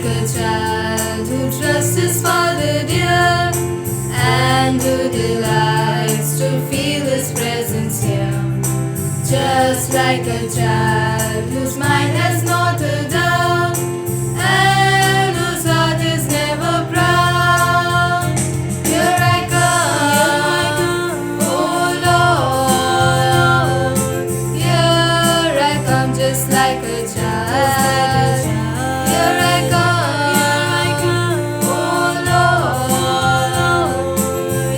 like a child who trusts his father dear and who delights to feel his presence here. Just like a child whose mind has not a doubt and whose heart is never proud. Here I come, oh Lord. Here I come just like a child. Here I come, oh Lord.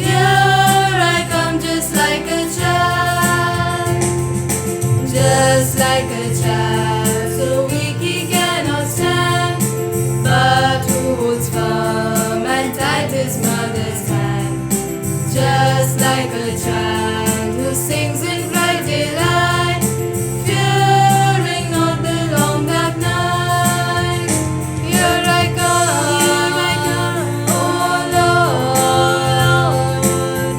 Here I come just like a child. Just like a child, so weak he cannot stand, but who holds firm and tight his mother's hand. Just like a child who sings in bright delight, fearing not the long dark night. Here I come, oh Lord.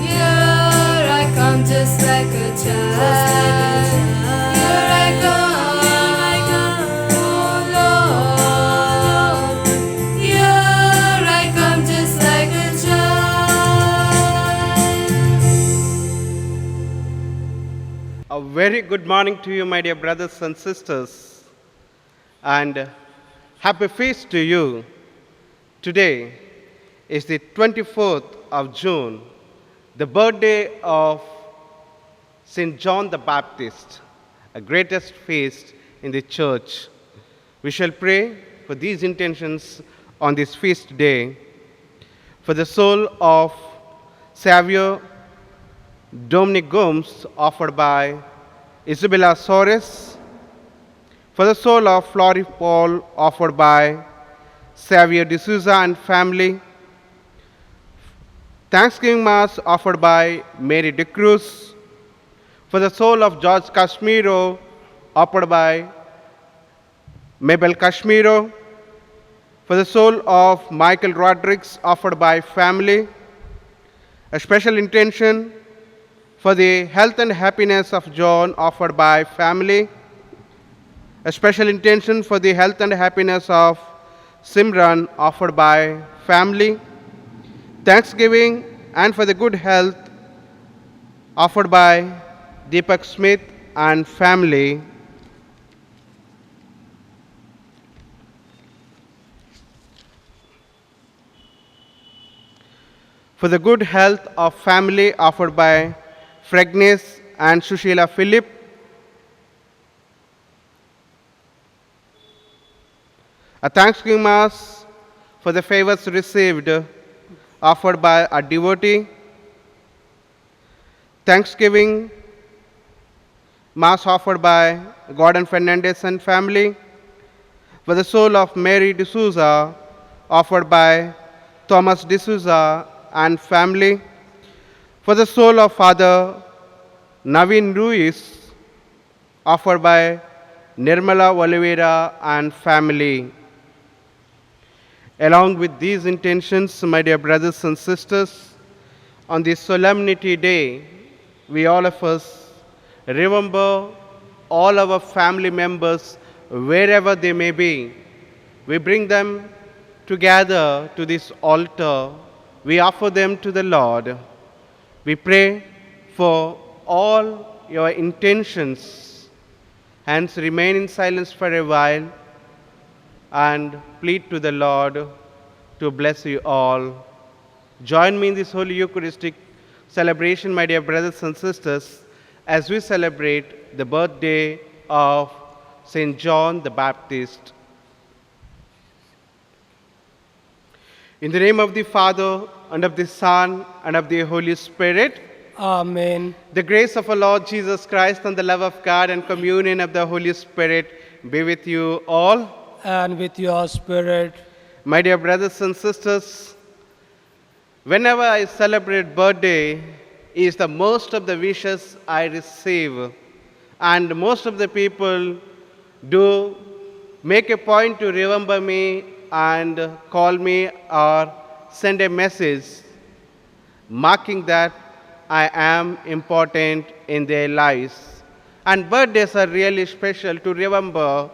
Here I come just like a child. Here I come, oh Lord. Here I come just like a child. A very good morning to you, my dear brothers and sisters, and happy feast to you. Today is the 24th of June, the birthday of St. John the Baptist, a greatest feast in the church. We shall pray for these intentions on this feast day, for the soul of Xavier Dominic Gomes, offered by Isabella Soares, for the soul of Flory Paul, offered by Xavier D'Souza and family, Thanksgiving Mass offered by Mary De Cruz, for the soul of George Casimiro, offered by Mabel Casimiro, for the soul of Michael Rodriguez, offered by family, a special intention for the health and happiness of John, offered by family, a special intention for the health and happiness of Simran, offered by family, thanksgiving and for the good health offered by Deepak Smith and family. For the good health of family offered by Fregnes and Sushila Philip. A Thanksgiving Mass for the favors received offered by a devotee. Thanksgiving Mass offered by Gordon Fernandez and family. For the soul of Mary D'Souza, offered by Thomas D'Souza and family. For the soul of Father Naveen Ruiz, offered by Nirmala Oliveira and family. Along with these intentions, my dear brothers and sisters, on this solemnity day, we all of us remember all our family members wherever they may be. We bring them together to this altar. We offer them to the Lord. We pray for all your intentions. Hence, remain in silence for a while and plead to the Lord to bless you all. Join me in this Holy Eucharistic celebration, my dear brothers and sisters, as we celebrate the birthday of St. John the Baptist. In the name of the Father, and of the Son, and of the Holy Spirit, Amen. the grace of our Lord Jesus Christ and the love of God and communion of the Holy Spirit be with you all. And with your spirit. My dear brothers and sisters, whenever I celebrate birthday, is the most of the wishes I receive. And most of the people do make a point to remember me and call me or send a message marking that I am important in their lives. And birthdays are really special to remember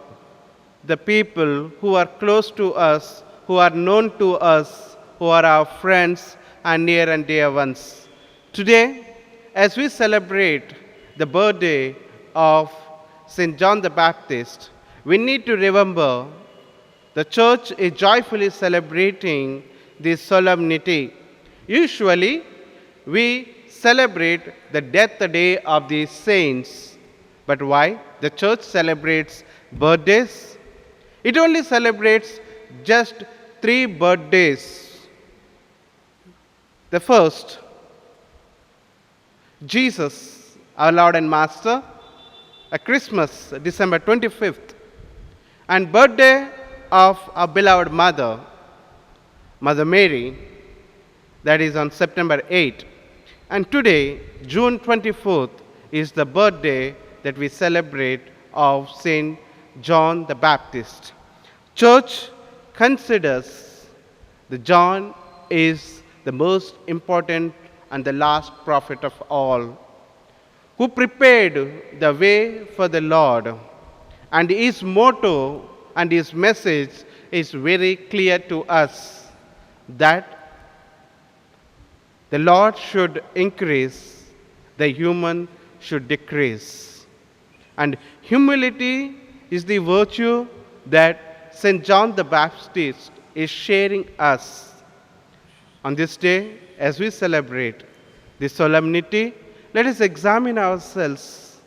the people who are close to us, who are known to us, who are our friends and near and dear ones. Today, as we celebrate the birthday of St. John the Baptist, we need to remember the church is joyfully celebrating this solemnity. Usually, we celebrate the death day of these saints. But why? The church celebrates birthdays. It only celebrates just 3 birthdays. The first, Jesus, our Lord and Master, a Christmas, December 25th, and birthday of our beloved mother, Mother Mary, that is on September 8th. And today, June 24th, is the birthday that we celebrate of Saint John the Baptist. Church considers that John is the most important and the last prophet of all, who prepared the way for the Lord. And his motto and his message is very clear to us, that the Lord should increase, the human should decrease. And humility is the virtue that St. John the Baptist is sharing us. On this day, as we celebrate this solemnity, let us examine ourselves.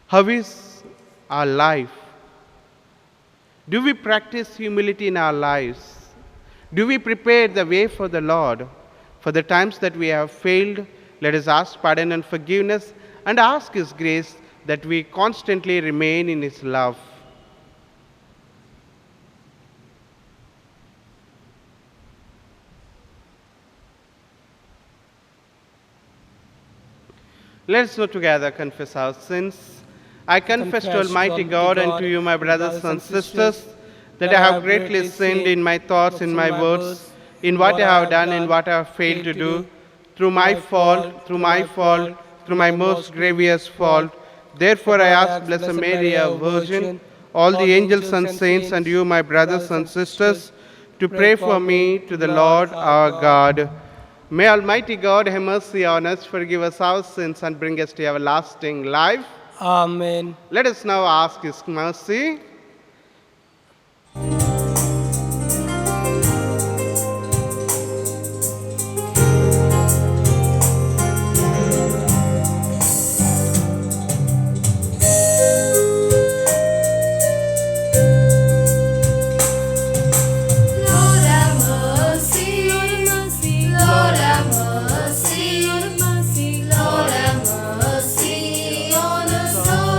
How is our life? Do we practice humility in our lives? Do we prepare the way for the Lord? For the times that we have failed, let us ask pardon and forgiveness and ask His grace that we constantly remain in His love. Let us now together confess our sins. I confess to Almighty God and to you, my brothers and sisters, that I have greatly sinned in my thoughts, in my words, in what I have done, in what I have failed to do, through my fault, through my most grievous fault. Therefore I ask Blessed Mary, our Virgin, all the angels and saints, and you, my brothers and sisters, to pray for me to the Lord our God. May Almighty God have mercy on us, forgive us our sins, and bring us to everlasting life. Amen. Let us now ask His mercy. Lord have mercy, Lord have mercy, Lord have mercy on us all.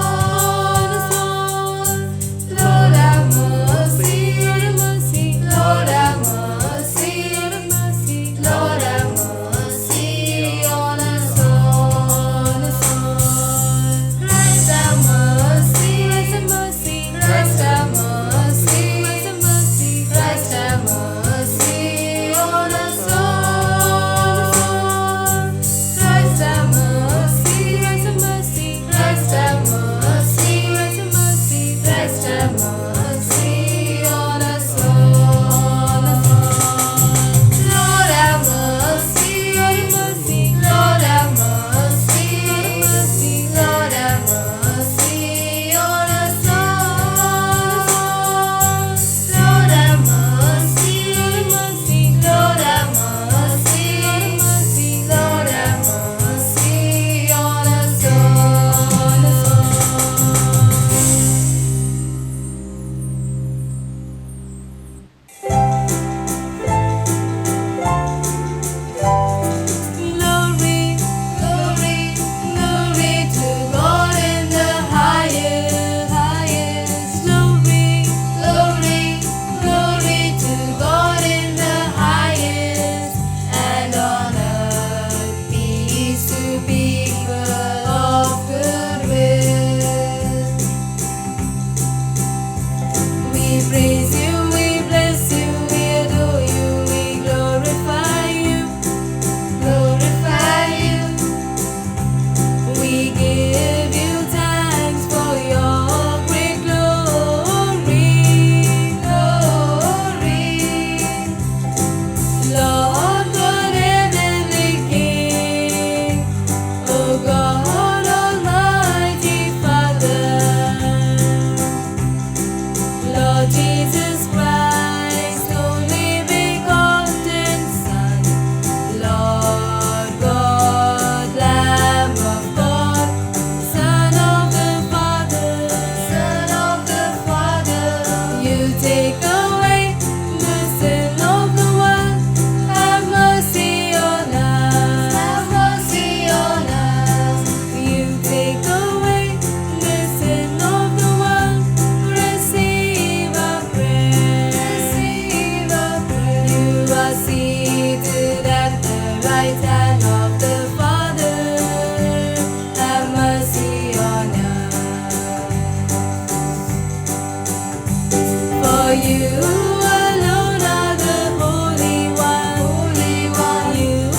you alone are the Holy One. Holy One. You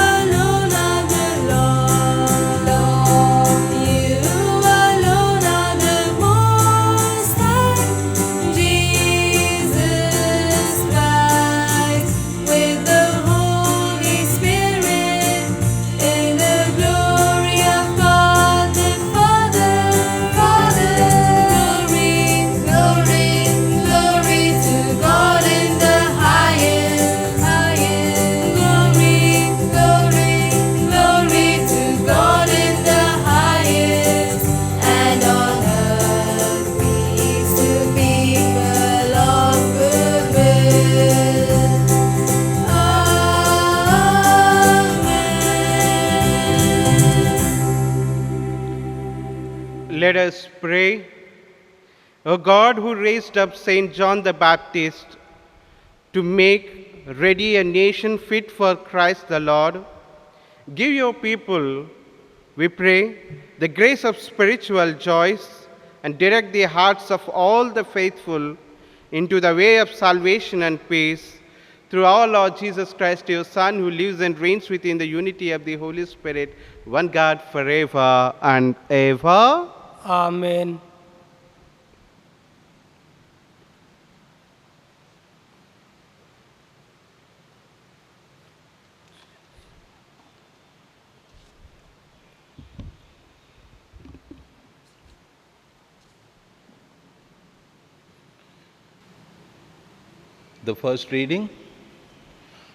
alone are the Lord. You alone are the Most High. Jesus Christ, with the Holy Spirit, in the glory of God the Father. Glory, glory, glory to God in the highest. Glory, glory, glory to God in the highest. And on earth peace to people of good will. Amen. Let us pray. O God, who raised up Saint John the Baptist to make ready a nation fit for Christ the Lord, give your people, we pray, the grace of spiritual joys and direct the hearts of all the faithful into the way of salvation and peace through our Lord Jesus Christ, your Son, who lives and reigns within the unity of the Holy Spirit, one God forever and ever. Amen. The first reading,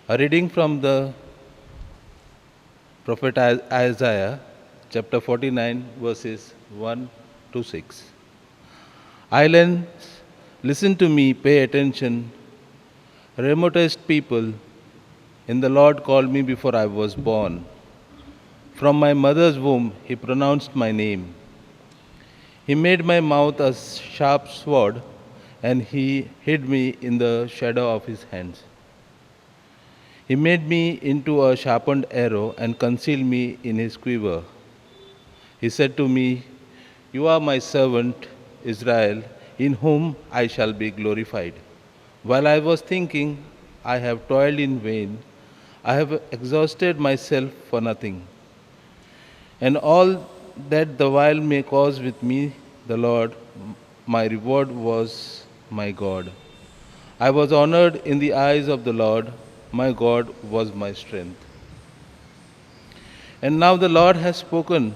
a reading from the prophet Isaiah, chapter 49, verses 1 to 6. Islands, listen to me, pay attention. Remotest people, in the Lord called me before I was born. From my mother's womb, he pronounced my name. He made my mouth a sharp sword, and he hid me in the shadow of his hands. He made me into a sharpened arrow and concealed me in his quiver. He said to me, "You are my servant, Israel, in whom I shall be glorified." While I was thinking, I have toiled in vain. I have exhausted myself for nothing. And all that the while may cause with me the Lord, my reward was my God. I was honored in the eyes of the Lord, my God was my strength. And now the Lord has spoken,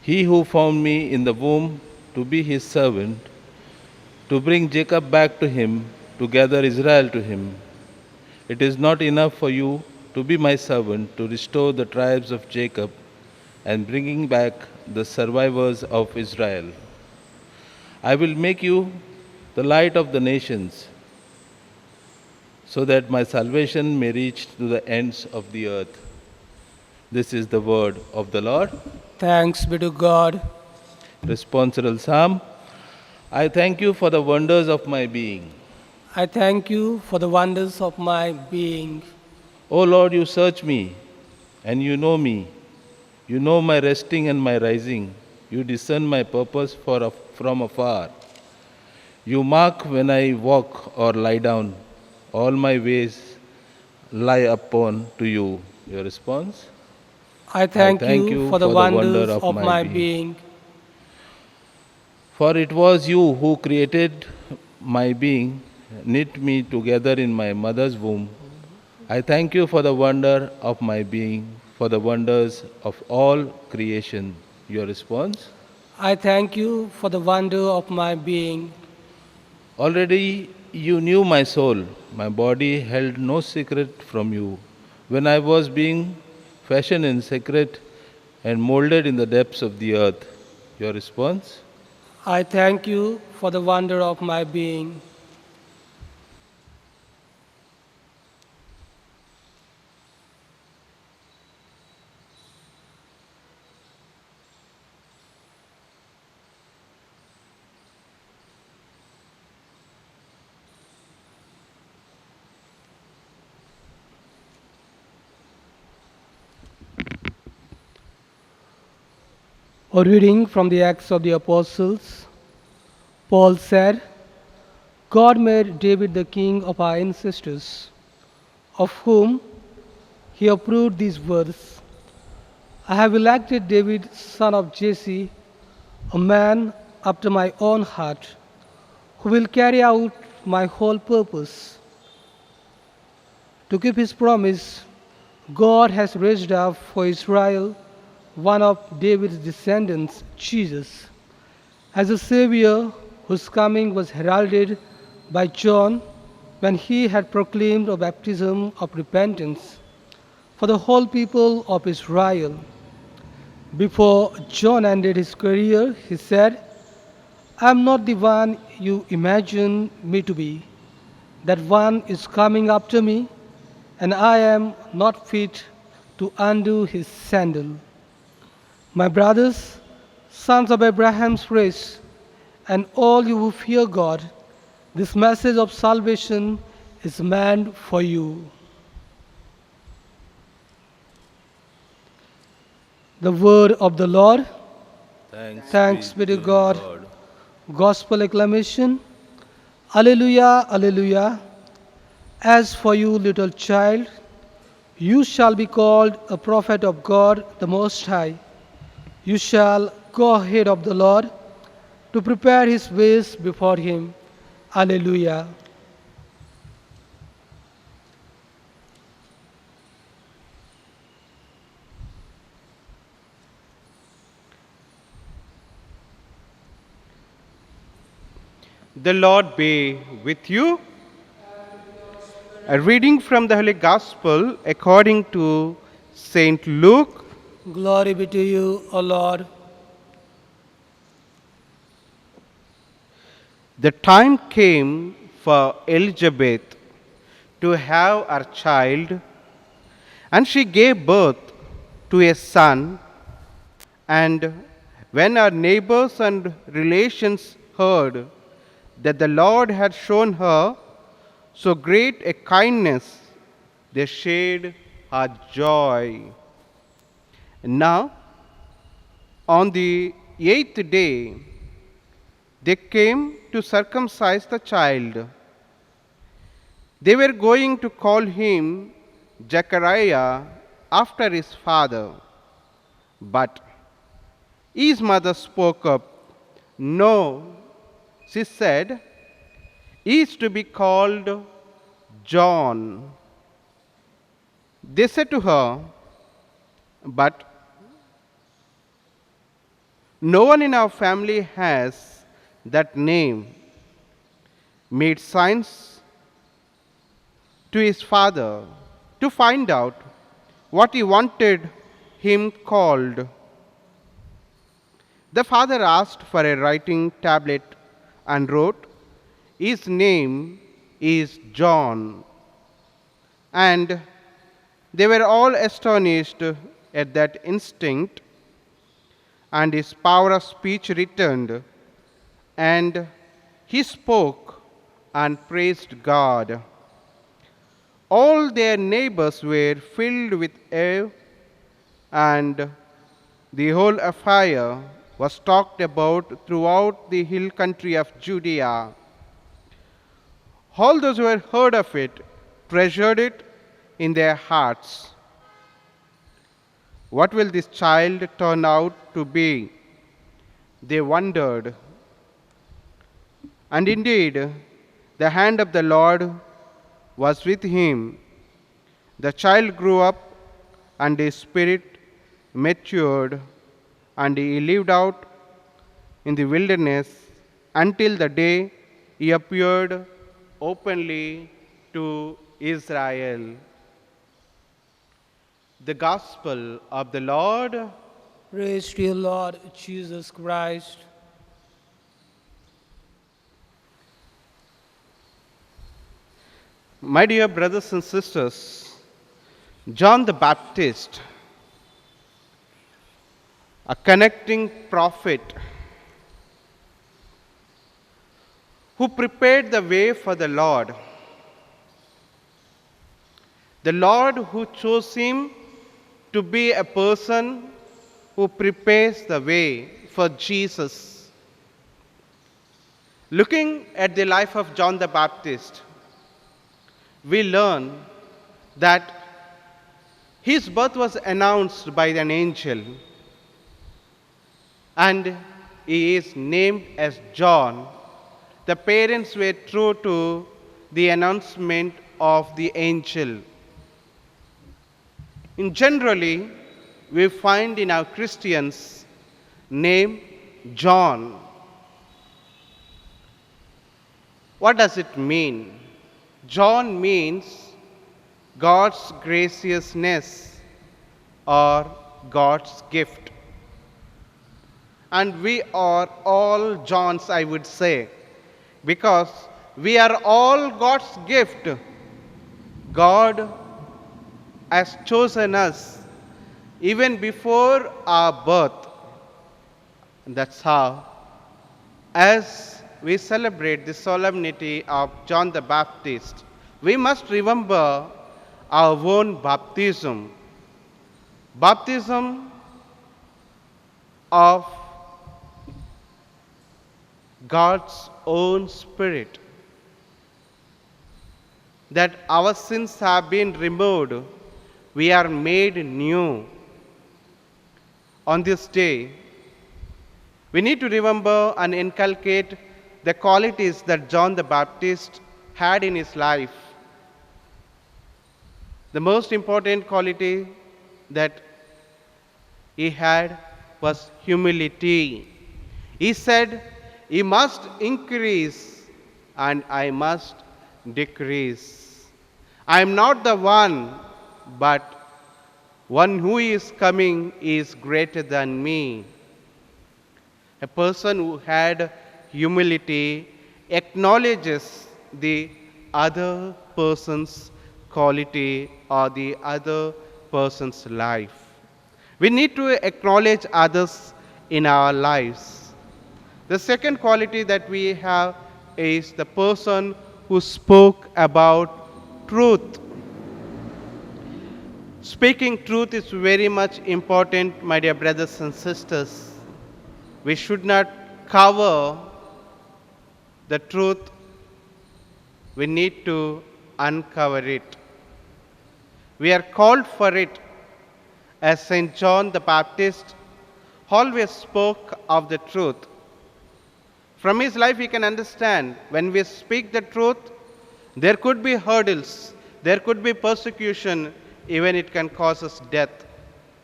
he who formed me in the womb to be his servant, to bring Jacob back to him, to gather Israel to him. It is not enough for you to be my servant, to restore the tribes of Jacob and bringing back the survivors of Israel. I will make you the light of the nations, so that my salvation may reach to the ends of the earth. This is the word of the Lord. Thanks be to God. Responsorial Psalm. I thank you for the wonders of my being. I thank you for the wonders of my being. O Lord, you search me, and you know me. You know my resting and my rising. You discern my purpose from afar. You mark when I walk or lie down. All my ways lie upon to you. Your response? I thank thank you you for the for the wonder wonders of of my my being. being. For it was you who created my being, knit me together in my mother's womb. I thank you for the wonder of my being, for the wonders of all creation. Your response? I thank you for the wonder of my being. Already you knew my soul. My body held no secret from you. When I was being fashioned in secret and molded in the depths of the earth. Your response? I thank you for the wonder of my being. A reading from the Acts of the Apostles. Paul said, God made David the king of our ancestors, of whom he approved these words: I have elected David, son of Jesse, a man after my own heart, who will carry out my whole purpose. To keep his promise, God has raised up for Israel one of David's descendants, Jesus, as a Savior whose coming was heralded by John when he had proclaimed a baptism of repentance for the whole people of Israel. Before John ended his career, he said, I am not the one you imagine me to be. That one is coming after me, and I am not fit to undo his sandal. My brothers, sons of Abraham's race, and all you who fear God, this message of salvation is meant for you. The word of the Lord. Thanks be to God. Gospel acclamation. Alleluia, alleluia. As for you, little child, you shall be called a prophet of God the Most High. You shall go ahead of the Lord to prepare his ways before him. Alleluia. The Lord be with you. A reading from the Holy Gospel according to Saint Luke. Glory be to you, O Lord. The time came for Elizabeth to have her child, and she gave birth to a son. And when her neighbors and relations heard that the Lord had shown her so great a kindness, they shared her joy. And now, on the 8th day, they came to circumcise the child. They were going to call him Zechariah after his father. But his mother spoke up. No, she said, he is to be called John. They said to her, but no one in our family has that name. Made signs to his father to find out what he wanted him called. The father asked for a writing tablet and wrote, his name is John. And they were all astonished at that instinct, and his power of speech returned, and he spoke and praised God. All their neighbors were filled with awe, and the whole affair was talked about throughout the hill country of Judea. All those who had heard of it treasured it in their hearts. What will this child turn out to be? They wondered. And indeed, the hand of the Lord was with him. The child grew up, and his spirit matured, and he lived out in the wilderness until the day he appeared openly to Israel. The Gospel of the Lord. Praise to you, Lord Jesus Christ. My dear brothers and sisters, John the Baptist, a connecting prophet who prepared the way for the Lord who chose him to be a person who prepares the way for Jesus. Looking at the life of John the Baptist, we learn that his birth was announced by an angel, and he is named as John. The parents were true to the announcement of the angel. In generally, we find in our Christians name John. What does it mean? John means God's graciousness or God's gift. And we are all Johns, I would say, because we are all God's gift. God has chosen us even before our birth. And that's how, as we celebrate the solemnity of John the Baptist, we must remember our own baptism. Baptism of God's own Spirit. That our sins have been removed, we are made new. On this day, we need to remember and inculcate the qualities that John the Baptist had in his life. The most important quality that he had was humility. He said, "He must increase and I must decrease. I am not the one, but one who is coming is greater than me." A person who had humility acknowledges the other person's quality or the other person's life. We need to acknowledge others in our lives. The second quality that we have is the person who spoke about truth. Speaking truth is very much important, my dear brothers and sisters. We should not cover the truth. We need to uncover it. We are called for it, as St. John the Baptist always spoke of the truth. From his life, we can understand when we speak the truth, there could be hurdles, there could be persecution, even it can cause us death.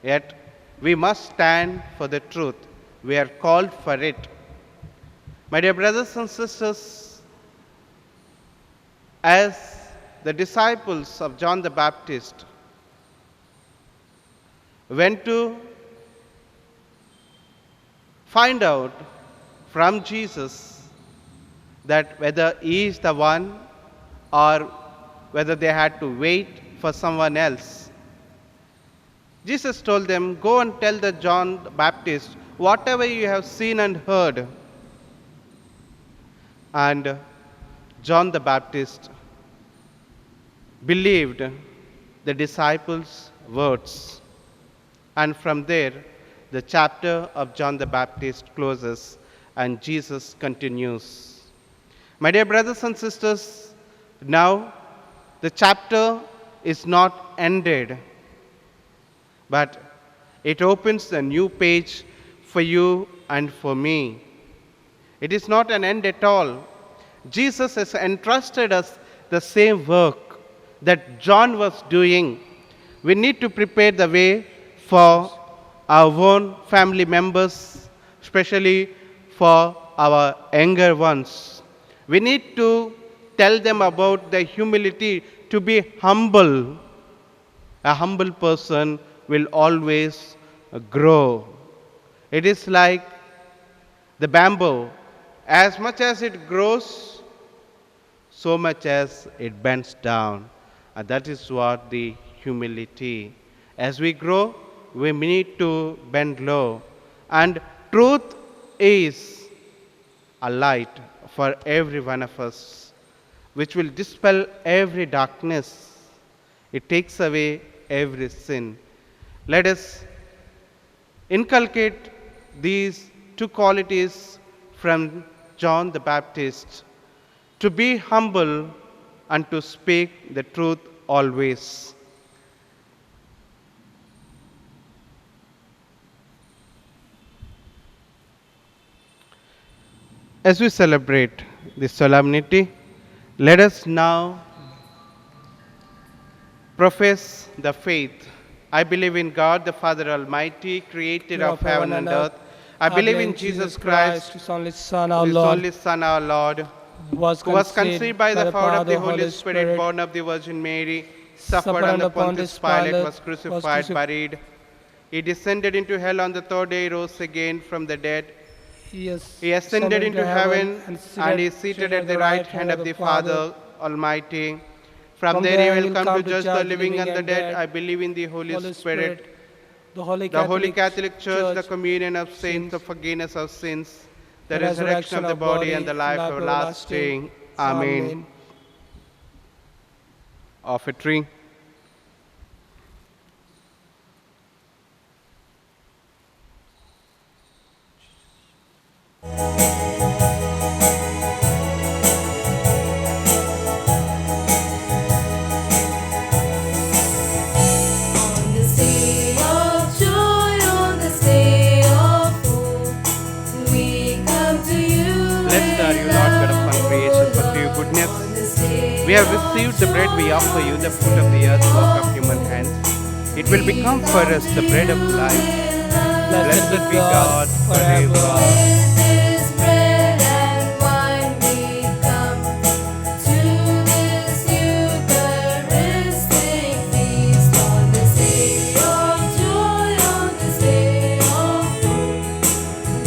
Yet, we must stand for the truth. We are called for it. My dear brothers and sisters, as the disciples of John the Baptist went to find out from Jesus that whether he is the one or whether they had to wait for someone else, Jesus told them, "Go and tell the John the Baptist whatever you have seen and heard." And John the Baptist believed the disciples' words. And from there, the chapter of John the Baptist closes and Jesus continues. My dear brothers and sisters, now the chapter is not ended, but it opens a new page for you and for me. It is not an end at all. Jesus has entrusted us the same work that John was doing. We need to prepare the way for our own family members, especially for our younger ones. We need to tell them about the humility, to be humble. A humble person will always grow. It is like the bamboo. As much as it grows, so much as it bends down. And that is what the humility. As we grow, we need to bend low. And truth is a light for every one of us, which will dispel every darkness. It takes away every sin. Let us inculcate these two qualities from John the Baptist, to be humble and to speak the truth always. As we celebrate this solemnity, let us now profess the faith. I believe in God, the Father Almighty, creator of heaven and earth. I believe in Jesus Christ, His only Son, our His Lord, only Son, our Lord, who was who was conceived by the power of the Holy Spirit, born of the Virgin Mary, suffered under Pontius Pilate, was crucified, buried. He descended into hell on the third day, rose again from the dead. He ascended into heaven and is seated at the right hand of the Father Almighty. From there he will come to judge the living and the dead. I believe in the Holy Spirit, the Holy the Holy Catholic Church, the communion of saints, the forgiveness of sins, the resurrection of the body, and the life everlasting. Amen. Offertory. On this day of joy, on this day of hope, we come to you. Blessed are you, Lord God of all creation, for to your goodness. On this day We have received the bread, we offer you, the fruit of the earth, work of human hands. It will become for us the bread of life. Blessed be God forever. with this bread and wine we come to this Eucharistic feast. On this day of joy, on this day of hope,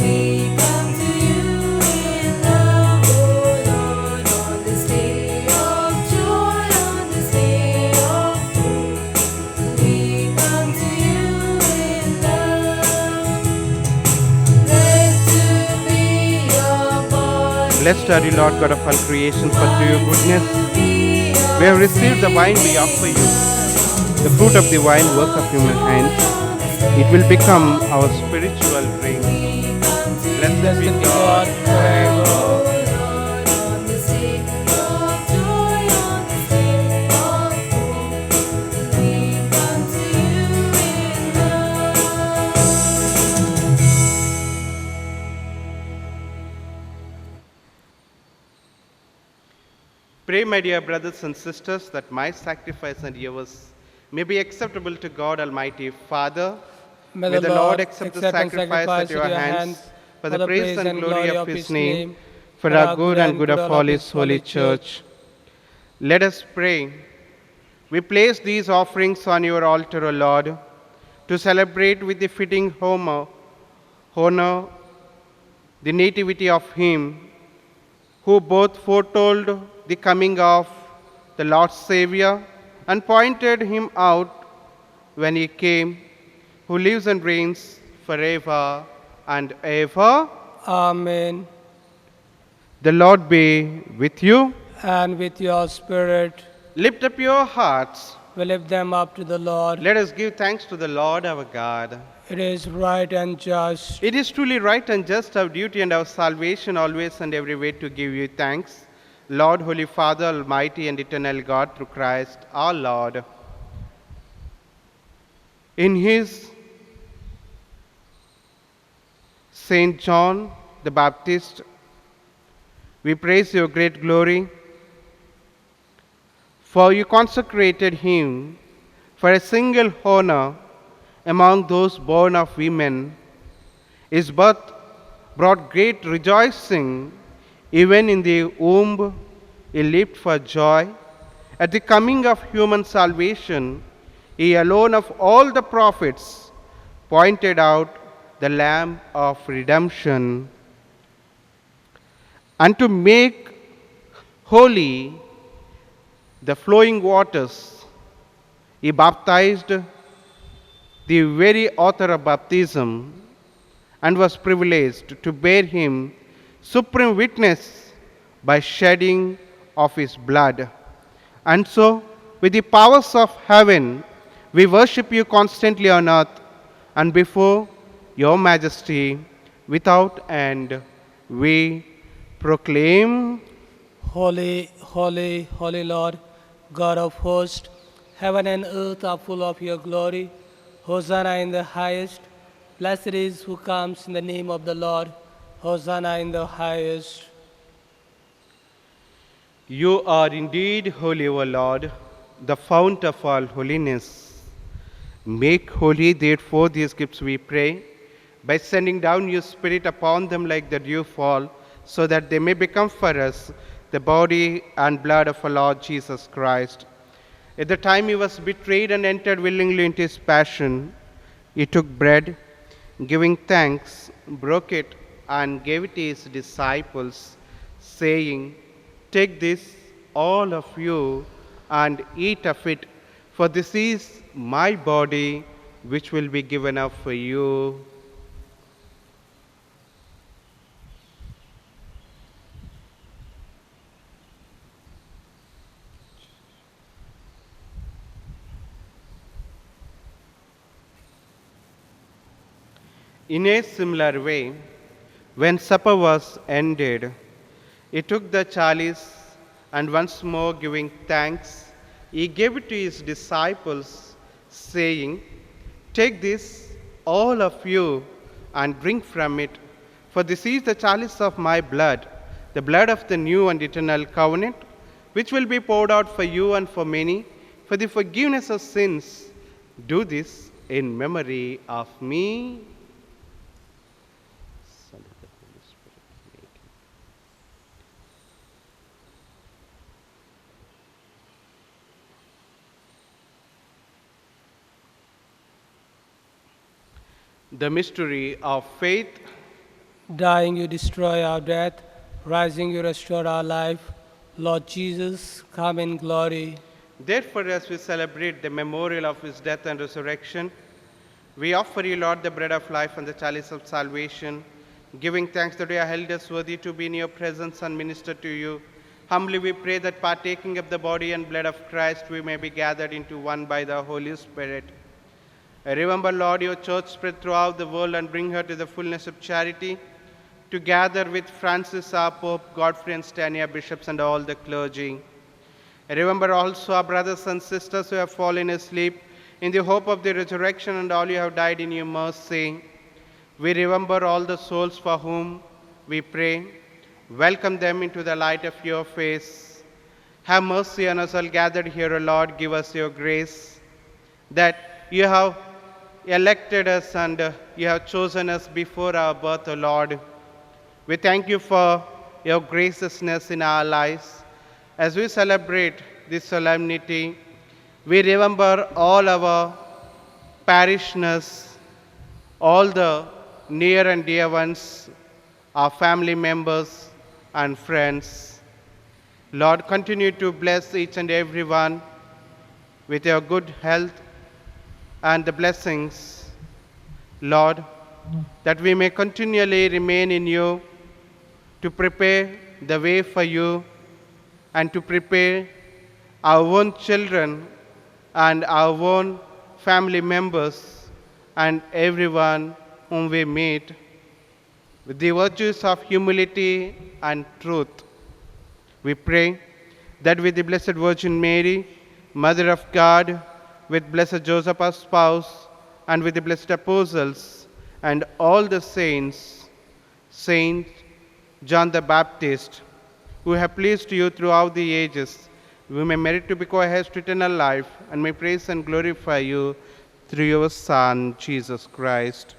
we come to you in love, O Lord. On this day of joy, on this day of hope, we come to you in love. Blessed be your body. Blessed are you, Lord God of all creation, for through your goodness we have received the wine we offer you, the fruit of the vine, work of human hands. It will become our spiritual drink. Blessed be God forever. On this day of joy, on this day of hope, we come to you in love. Pray, my dear brothers and sisters, that my sacrifice and yours may be acceptable to God Almighty Father. May the Lord accept the sacrifice at your hands for the praise and glory of his name, for our good and good of all his holy church. Let us pray. We place these offerings on your altar, O Lord, to celebrate with the fitting honor the nativity of him who both foretold the coming of the Lord's Savior and pointed him out when he came, who lives and reigns forever and ever. Amen. The Lord be with you. And with your spirit, Lift up your hearts. we lift them up to the Lord. Let us give thanks to the Lord our God. It is right and just. It is truly right and just, our duty and our salvation, always and every way to give you thanks, Lord, Holy Father, Almighty and eternal God, through Christ our Lord. In his Saint John the Baptist, we praise your great glory, for you consecrated him for a single honor among those born of women. His birth brought great rejoicing. Even in the womb, he leaped for joy. At the coming of human salvation, he alone of all the prophets pointed out the Lamb of redemption. And to make holy the flowing waters, he baptized the very author of baptism and was privileged to bear him supreme witness by shedding of his blood. And so, with the powers of heaven, we worship you constantly on earth and before your majesty without end. We Proclaim, Holy, holy, holy Lord, God of hosts, heaven and earth are full of your glory. Hosanna in the highest. Blessed is who comes in the name of the Lord. Hosanna in the highest. you are indeed holy, O Lord, the fount of all holiness. Make holy, therefore, these gifts, we pray, by sending down your Spirit upon them like the dew fall, so that they may become for us the body and blood of our Lord Jesus Christ. At the time he was betrayed and entered willingly into his passion, he took bread, giving thanks, broke it, and gave it to his disciples, saying, "Take this, all of you, and eat of it, for this is my body, which will be given up for you." In a similar way, when supper was ended, he took the chalice and once more giving thanks, he gave it to his disciples, saying, "Take this, all of you, and drink from it, for this is the chalice of my blood, the blood of the new and eternal covenant, which will be poured out for you and for many, for the forgiveness of sins. Do this in memory of me." Son of the Holy Spirit, make it. The mystery of faith. Dying, you destroy our death. Rising, you restore our life. Lord Jesus, come in glory. Therefore, as we celebrate the memorial of his death and resurrection, we offer you, Lord, the bread of life and the chalice of salvation, giving thanks that you have held us worthy to be in your presence and minister to you. Humbly we pray that partaking of the body and blood of Christ, we may be gathered into one by the Holy Spirit. Remember, Lord, your church spread throughout the world and bring her to the fullness of charity, together with Francis, our Pope, Godfrey and Stania, bishops, and all the clergy. Remember also our brothers and sisters who have fallen asleep in the hope of the resurrection, and all who have died in your mercy. We remember all the souls for whom we pray. Welcome them into the light of your face. Have mercy on us all gathered here, O Lord. Give us your grace, that you have elected us and you have chosen us before our birth, O Lord. We thank you for your graciousness in our lives. As we celebrate this solemnity, we remember all our parishioners, all the near and dear ones, our family members and friends. Lord, continue to bless each and every one with your good health and the blessings, Lord, that we may continually remain in you, to prepare the way for you, and to prepare our own children and our own family members and everyone whom we meet with the virtues of humility and truth. We pray that with the Blessed Virgin Mary, Mother of God, with Blessed Joseph our spouse, and with the blessed apostles and all the saints, Saint John the Baptist, who have pleased you throughout the ages, we may merit to be co-heirs to eternal life, and may praise and glorify you through your Son, Jesus Christ.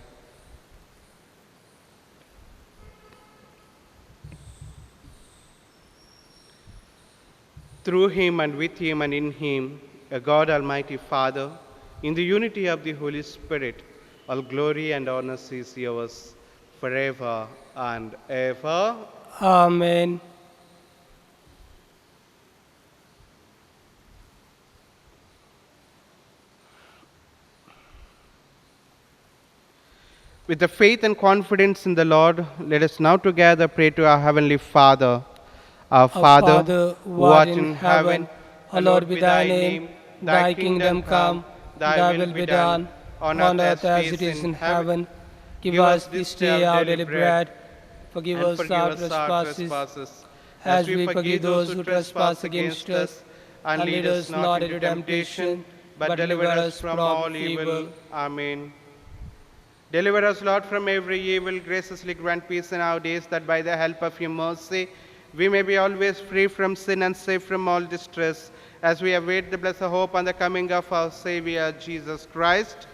Through him and with him and in him, a God Almighty Father, in the unity of the Holy Spirit, all glory and honor is yours forever and ever. Amen. With the faith and confidence in the Lord, let us now together pray to our Heavenly Father. Our Father, who art in heaven, hallowed be thy name. Thy kingdom come, thy will be done, on earth as it is in heaven. Give us this day our daily bread. Forgive and us forgive our us our trespasses, trespasses, as we forgive those who trespass against us. and lead us not into temptation, but deliver us from all evil. Amen. Deliver us, Lord, from every evil. Graciously grant peace in our days, that by the help of your mercy we may be always free from sin and safe from all distress, as we await the blessed hope and the coming of our Savior, Jesus Christ.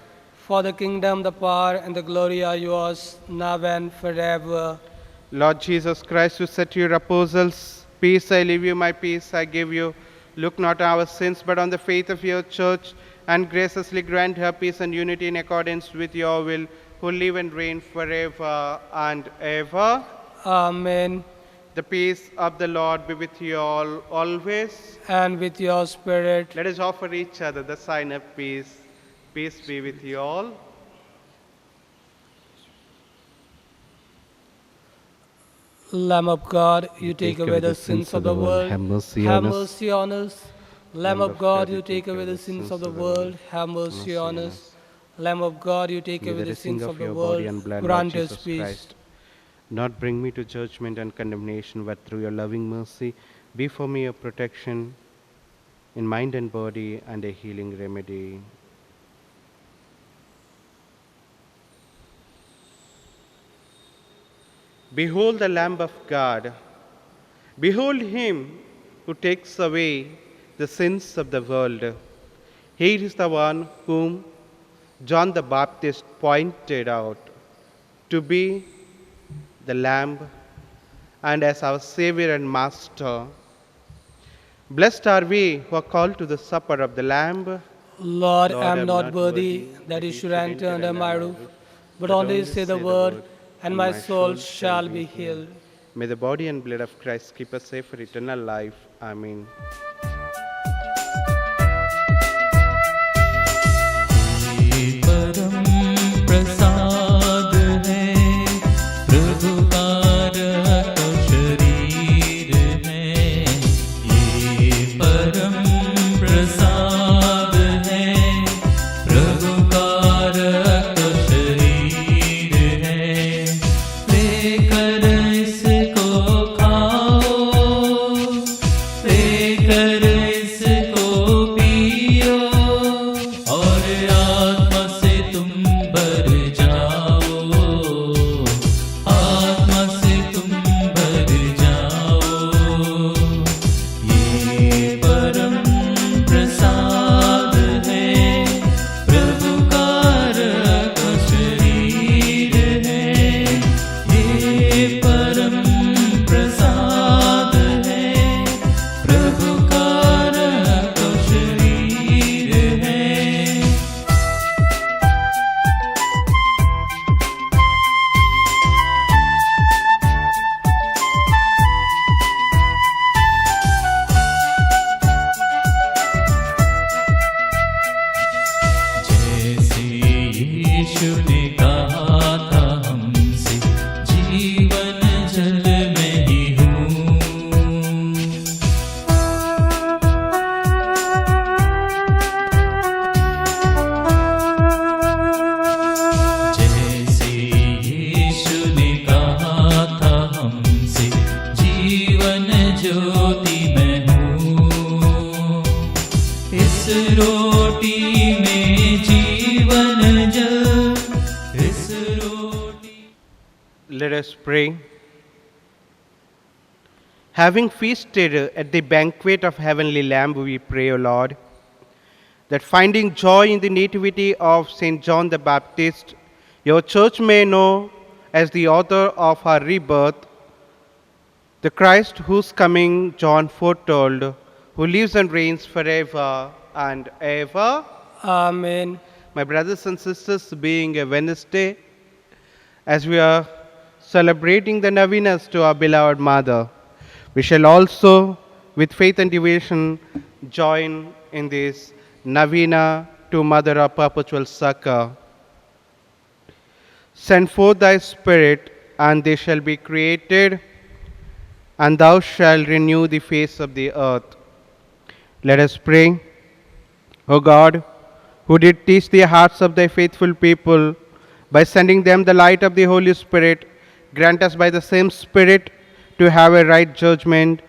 For the kingdom, the power, and the glory are yours, now and forever. Lord Jesus Christ, who said to your apostles, "Peace I leave you, my peace I give you," look not on our sins, but on the faith of your church, and graciously grant her peace and unity in accordance with your will, who live and reign forever and ever. Amen. The peace of the Lord be with you all always. And with your spirit. Let us offer each other the sign of peace. Peace be with you all. Lamb of God, you take away the sins of the world. Have mercy Have on us. mercy on us. Lamb of God, you take away the sins of the world. Have mercy on us. Lamb of God, you take May away the sins of the your world. body and blood, Lord Grant us Jesus peace. Christ, not bring me to judgment and condemnation, but through your loving mercy, be for me a protection in mind and body and a healing remedy. Behold the Lamb of God. Behold him who takes away the sins of the world. He is the one whom John the Baptist pointed out to be the Lamb and as our Savior and Master. Blessed are we who are called to the supper of the Lamb. Lord, I I'm am not worthy that you should enter under my roof, but only say the word, and my soul shall be healed. May the body and blood of Christ keep us safe for eternal life. Amen. परम प्रसाद है प्रभु का रक्त शरीर है ये परम प्रसाद है प्रभु का रक्त शरीर है लेकर इसको खाओ लेकर इसको पियो और आत्मा से तुम भर जाओ आत्मा से तुम भर जाओ ये परम प्रसाद है प्रभु का रक्त शरीर है ये परम प्रसाद है प्रभु का रक्त शरीर है जैसे यीशु ने कहा था हमसे जीवन जल में ही हूँ जैसे यीशु ने कहा था हमसे जीवन ज्योति मैं हूँ इस रोटी में जीवन जल इस रोटी Let us pray. Having feasted at the banquet of heavenly Lamb, we pray, O Lord, that finding joy in the nativity of St. John the Baptist, your church may know as the author of her rebirth, the Christ whose coming John foretold, who lives and reigns forever and ever. Amen. My brothers and sisters, being a Wednesday, as we are celebrating the novenas to our beloved Mother, we shall also, with faith and devotion, join in this novena to Mother of Perpetual Succor. Send forth thy Spirit, and they shall be created, and thou shalt renew the face of the earth. Let us pray. O God, who did teach the hearts of thy faithful people by sending them the light of the Holy Spirit, Grant us by the same Spirit to have a right judgment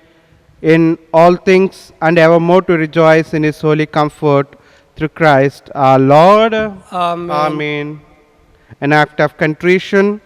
in all things and evermore to rejoice in his holy comfort through Christ our Lord. Amen. Amen. An act of contrition.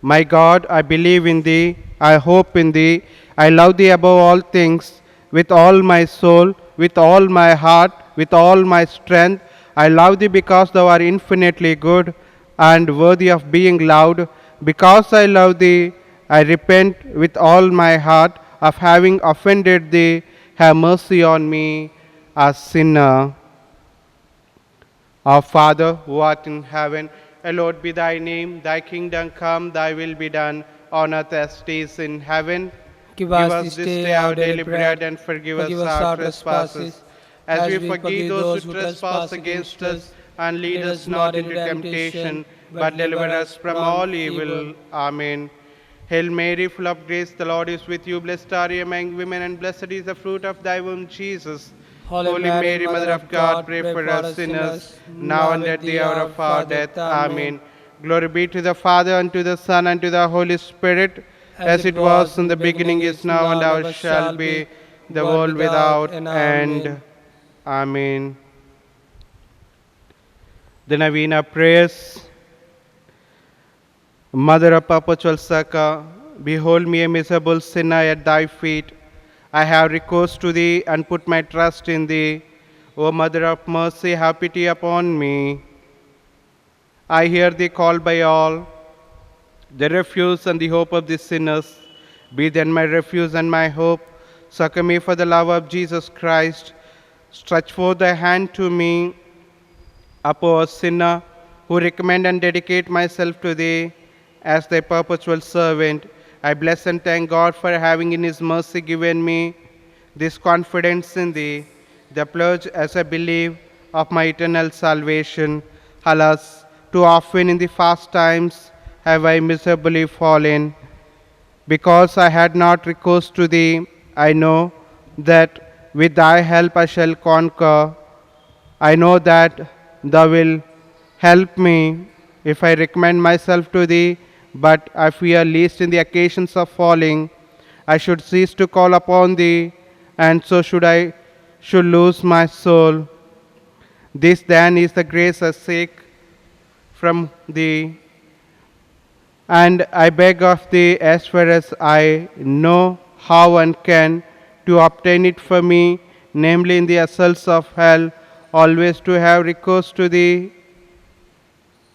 My God, I believe in thee, I hope in thee, I love thee above all things, with all my soul, with all my heart, with all my strength. I love thee because thou art infinitely good and worthy of being loved. Because I love thee, I repent with all my heart of having offended thee. Have mercy on me, a sinner. Our Father, who art in heaven, hallowed be thy name. Thy kingdom come, thy will be done, on earth as it is in heaven. Give us this day our daily bread, and forgive us our trespasses, as we forgive those who trespass against us. And lead us not into temptation, but deliver us from all evil. Amen. Hail Mary, full of grace, the Lord is with you. Blessed are you among women, and blessed is the fruit of thy womb, Jesus. Holy Mary, Mother of God, pray for us sinners, now and at the hour of our death. Amen. Glory be to the Father, and to the Son, and to the Holy Spirit, as it was in the beginning, is now, and ever shall be, the world without end. Amen. The Novena prayers. Mother of perpetual succor, behold me a miserable sinner at thy feet. I have recourse to thee and put my trust in thee. O Mother of mercy, have pity upon me. I hear thee called by all, the refuge and the hope of the sinners. Be then my refuge and my hope. Succor me for the love of Jesus Christ. Stretch forth thy hand to me, a poor sinner, who recommend and dedicate myself to thee as thy perpetual servant. I bless and thank God for having in his mercy given me this confidence in thee, the pledge, as I believe, of my eternal salvation. Alas, too often in the fast times have I miserably fallen. Because I had not recourse to thee, I know that with thy help I shall conquer. I know that thou wilt help me if I recommend myself to thee, but I fear lest in the occasions of falling I should cease to call upon thee, and so should lose my soul. This then is the grace I seek from thee, and I beg of thee, as far as I know how and can, to obtain it for me, namely in the assaults of hell, always to have recourse to thee,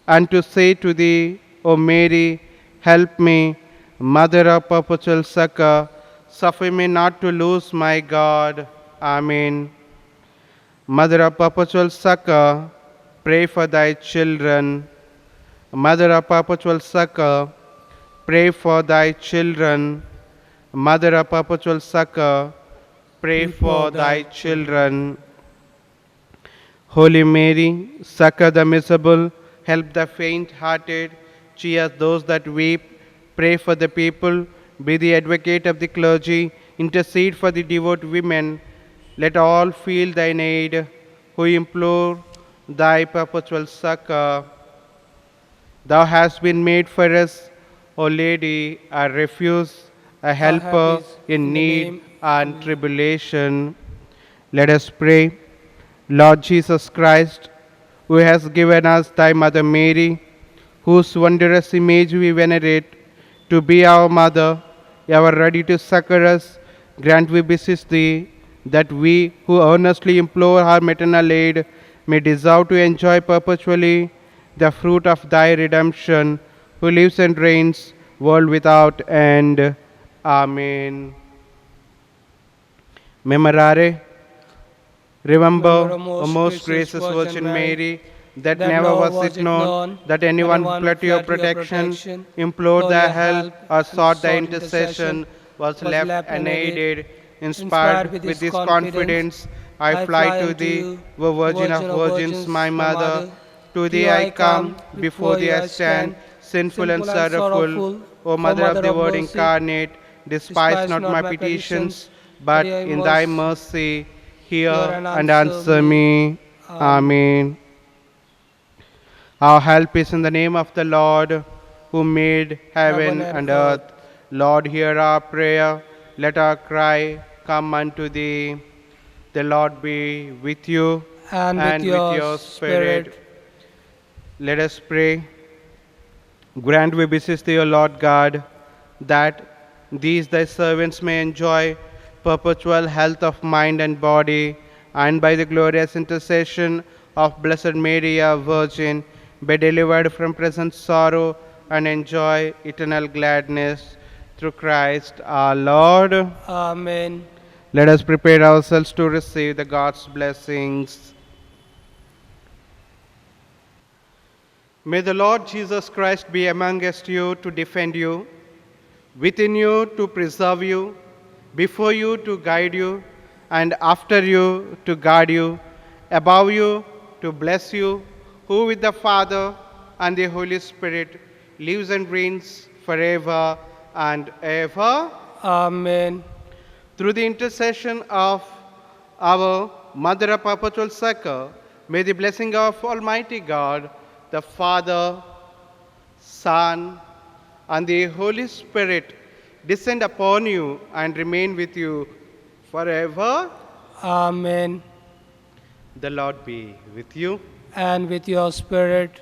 and to say to thee, O Mary, help me, Mother of perpetual succor, suffer me not to lose my God. Amen. Mother of perpetual succor, pray for thy children. Mother of perpetual succor, pray for thy children. Mother of perpetual succor, pray for thy children. Holy Mary, succor the miserable, help the faint-hearted, cheer those that weep, pray for the people, be the advocate of the clergy, intercede for the devout women. Let all feel thine aid, who implore thy perpetual succor. Thou hast been made for us, O Lady, a refuge, a helper in need and tribulation. Let us pray. Lord Jesus Christ, who has given us thy Mother Mary, whose wondrous image we venerate, to be our mother, ever ready to succor us, grant, we beseech thee, that we who earnestly implore her maternal aid may deserve to enjoy perpetually the fruit of thy redemption, who lives and reigns world without end. Amen. Memorare. Remember, O most gracious Virgin Mary, that never was it known that anyone fled to your protection, implored thy help, or sought thy intercession, was left unaided. Inspired with this confidence, I fly to thee, O Virgin of Virgins, my Mother. To thee I come, before thee I stand, sinful and sorrowful. O Mother of the Word incarnate, despise not my petitions, but in thy mercy hear and answer me. Amen. Our help is in the name of the Lord, who made heaven and earth. Lord, hear our prayer. Let our cry come unto thee. The Lord be with you and with your spirit. Let us pray. Grant, we beseech thee, O Lord God, that these thy servants may enjoy perpetual health of mind and body, and by the glorious intercession of Blessed Mary, our Virgin, be delivered from present sorrow and enjoy eternal gladness through Christ our Lord. Amen. Let us prepare ourselves to receive the God's blessings. May the Lord Jesus Christ be amongst you to defend you, within you to preserve you, before you to guide you, and after you to guard you, above you to bless you, who with the Father and the Holy Spirit lives and reigns forever and ever. Amen. Through the intercession of our Mother of Perpetual Succor, may the blessing of Almighty God, the Father, Son, and the Holy Spirit descend upon you and remain with you forever. Amen. The Lord be with you. And with your spirit.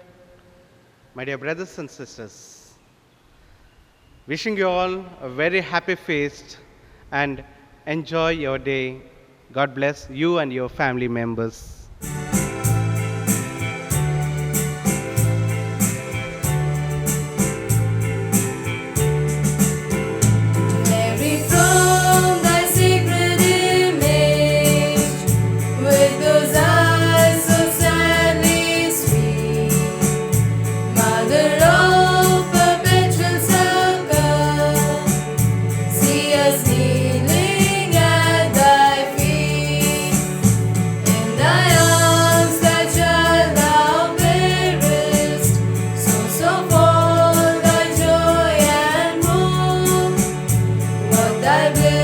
My dear brothers and sisters, wishing you all a very happy feast and enjoy your day. God bless you and your family members. Mary, from thy sacred image, with those eyes so sadly sweet, Mother of perpetual succor, see us kneeling at thy feet. In thy arms thy child thou bearest, so full thy joy and woe. What thy bliss